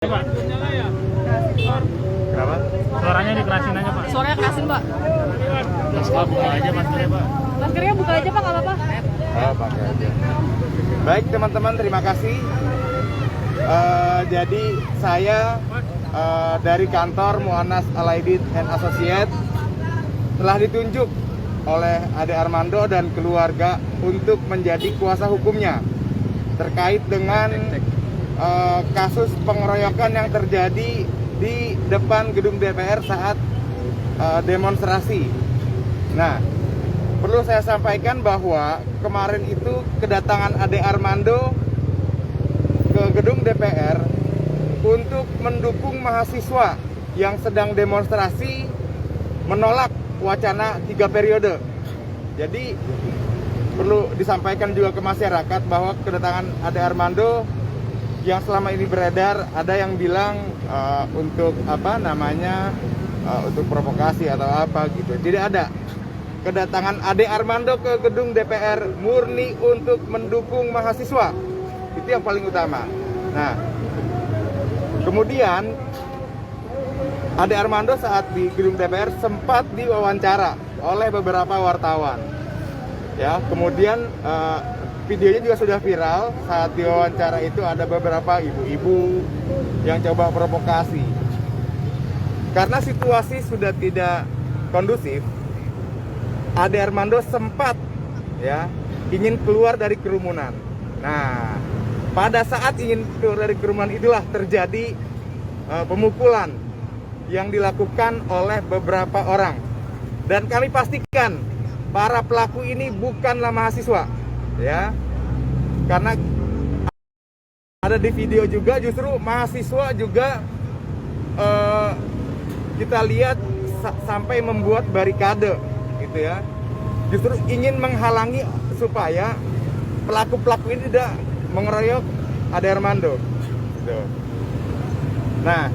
Pak. Kenapa? Suaranya dikerasin aja Pak. Suaranya kerasin, Pak. Pak buka aja maskernya Pak. Maskernya buka aja, Pak, nggak apa-apa. Oh, pakai aja. Baik teman-teman, terima kasih. Jadi saya dari kantor Mu'annas Alaidit and Associate telah ditunjuk oleh Ade Armando dan keluarga untuk menjadi kuasa hukumnya terkait dengan kasus pengeroyokan yang terjadi di depan gedung DPR saat demonstrasi. Nah, perlu saya sampaikan bahwa kemarin itu kedatangan Ade Armando ke gedung DPR untuk mendukung mahasiswa yang sedang demonstrasi menolak wacana 3 periode. Jadi perlu disampaikan juga ke masyarakat bahwa kedatangan Ade Armando yang selama ini beredar, ada yang bilang untuk untuk provokasi atau apa gitu. Tidak ada. Kedatangan Ade Armando ke gedung DPR murni untuk mendukung mahasiswa. Itu yang paling utama. Nah, kemudian Ade Armando saat di gedung DPR sempat diwawancara oleh beberapa wartawan. Ya, kemudian videonya juga sudah viral. Saat diwawancara itu ada beberapa ibu-ibu yang coba provokasi. Karena situasi sudah tidak kondusif, Ade Armando sempat ingin keluar dari kerumunan. Nah, pada saat ingin keluar dari kerumunan itulah terjadi pemukulan yang dilakukan oleh beberapa orang. Dan kami pastikan para pelaku ini bukanlah mahasiswa, ya, karena ada di video juga justru mahasiswa juga kita lihat sampai membuat barikade gitu ya, justru ingin menghalangi supaya pelaku-pelaku ini tidak mengeroyok Ade Armando gitu. Nah,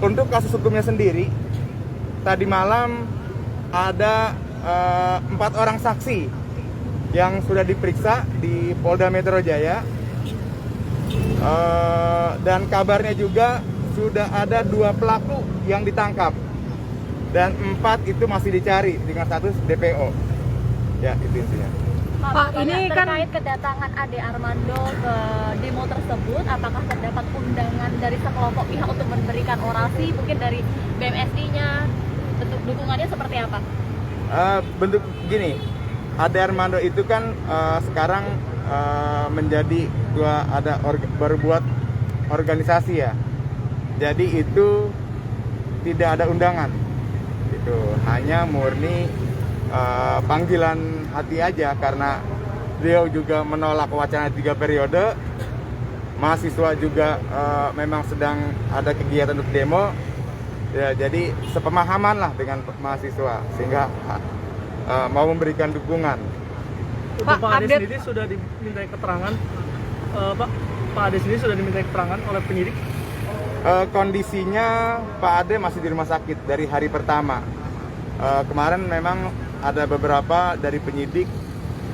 untuk kasus hukumnya sendiri, tadi malam ada 4 orang saksi yang sudah diperiksa di Polda Metro Jaya, dan kabarnya juga sudah ada 2 pelaku yang ditangkap dan 4 itu masih dicari dengan status DPO. Ya, itu intinya. Pak, ini kan terkait kedatangan Ade Armando ke demo tersebut, apakah terdapat undangan dari sekelompok pihak untuk memberikan orasi, mungkin dari BMSI-nya, bentuk dukungannya seperti apa? Bentuk gini, Ade Armando itu kan sekarang menjadi berbuat organisasi ya. Jadi itu tidak ada undangan, itu hanya murni panggilan hati aja, karena beliau juga menolak wacana 3 periode. Mahasiswa juga memang sedang ada kegiatan untuk demo ya, jadi sepemahaman lah dengan mahasiswa sehingga mau memberikan dukungan. Pak Ade sendiri sudah diminta keterangan, Pak Ade sendiri sudah diminta keterangan oleh penyidik. Kondisinya Pak Ade masih di rumah sakit dari hari pertama. Kemarin memang ada beberapa dari penyidik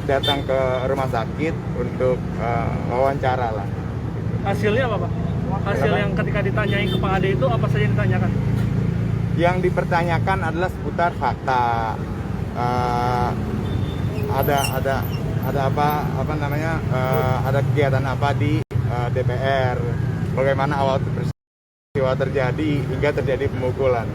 datang ke rumah sakit untuk wawancara lah. Hasilnya apa Pak? Hasil yang ketika ditanyai ke Pak Ade itu apa saja yang ditanyakan? Yang dipertanyakan adalah seputar fakta. Ada kegiatan apa di DPR, bagaimana awal peristiwa terjadi hingga terjadi pemukulan.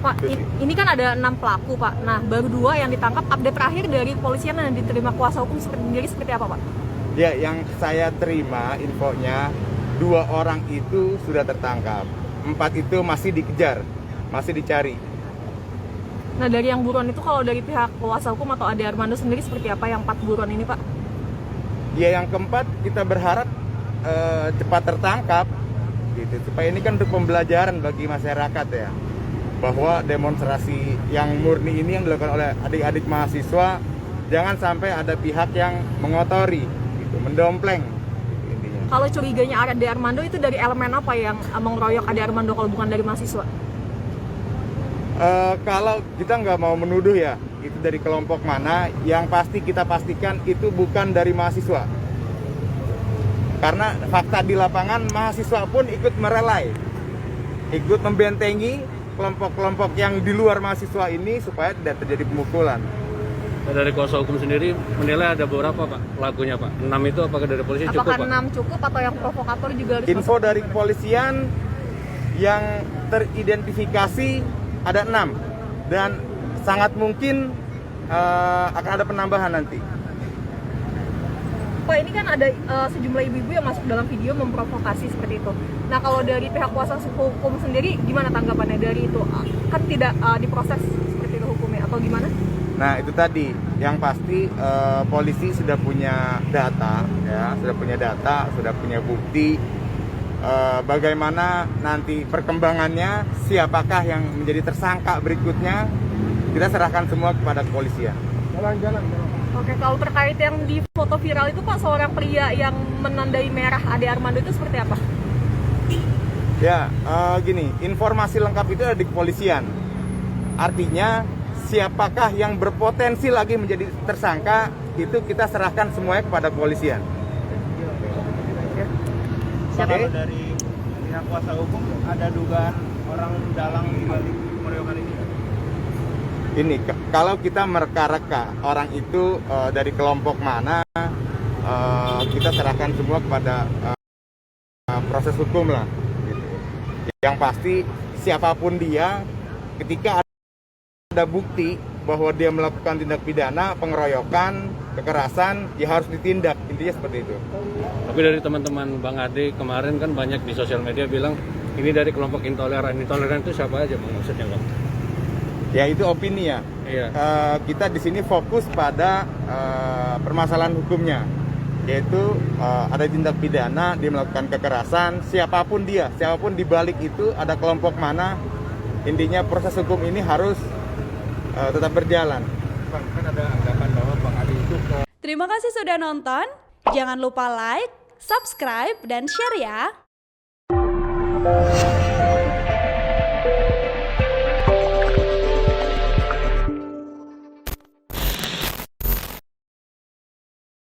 Pak, ini kan ada 6 pelaku, Pak. Nah, baru 2 yang ditangkap. Update terakhir dari kepolisian yang diterima kuasa hukum sendiri seperti apa, Pak? Ya, yang saya terima infonya 2 orang itu sudah tertangkap, 4 itu masih dikejar, masih dicari. Nah, dari yang buruan itu kalau dari pihak kuasa hukum atau Ade Armando sendiri seperti apa yang 4 buruan ini, Pak? Ya, yang keempat kita berharap cepat tertangkap gitu, supaya ini kan untuk pembelajaran bagi masyarakat ya, bahwa demonstrasi yang murni ini yang dilakukan oleh adik-adik mahasiswa jangan sampai ada pihak yang mengotori gitu, mendompleng gitu, intinya. Kalau curiganya Ade Armando itu dari elemen apa yang mengeroyok Ade Armando kalau bukan dari mahasiswa? Kalau kita nggak mau menuduh ya itu dari kelompok mana, yang pasti kita pastikan itu bukan dari mahasiswa. Karena fakta di lapangan mahasiswa pun ikut merelai, ikut membentengi kelompok-kelompok yang di luar mahasiswa ini supaya tidak terjadi pemukulan. Dari kuasa hukum sendiri menilai ada beberapa Pak pelakunya Pak? 6 itu apakah dari polisi cukup Apakah Pak? 6 cukup atau yang provokator juga harus Info masuk? dari kepolisian yang teridentifikasi ada 6 dan sangat mungkin akan ada penambahan nanti. Pak, ini kan ada sejumlah ibu-ibu yang masuk dalam video memprovokasi seperti itu. Nah, kalau dari pihak kuasa hukum sendiri gimana tanggapannya dari itu? Kan tidak diproses seperti itu hukumnya atau gimana? Nah itu tadi, yang pasti polisi sudah punya data, ya, sudah punya bukti. Bagaimana nanti perkembangannya, siapakah yang menjadi tersangka berikutnya, kita serahkan semua kepada kepolisian. Oke, kalau terkait yang di foto viral itu Pak, seorang pria yang menandai merah Ade Armando itu seperti apa? Ya, gini, informasi lengkap itu ada di kepolisian. Artinya siapakah yang berpotensi lagi menjadi tersangka, itu kita serahkan semuanya kepada kepolisian. Kalau dari pihak kuasa hukum ada dugaan orang dalang di balik pengeroyokan ini? Ini kalau kita mereka-reka orang itu dari kelompok mana, kita serahkan semua kepada proses hukum lah. Gitu. Yang pasti siapapun dia, ketika ada bukti bahwa dia melakukan tindak pidana, pengeroyokan, kekerasan, ya harus ditindak. Intinya seperti itu. Tapi dari teman-teman Bang Ade kemarin kan banyak di sosial media bilang ini dari kelompok intoleran. Intoleran itu siapa aja Bang maksudnya Bang? Ya itu opini ya. Iya. Kita di sini fokus pada permasalahan hukumnya, yaitu ada tindak pidana, dia melakukan kekerasan, siapapun dia, siapapun di balik itu, ada kelompok mana, intinya proses hukum ini harus tetap berjalan. Bang, kan ada anggapan bahwa Bang Ade itu Terima kasih sudah nonton. Jangan lupa like, subscribe, dan share ya.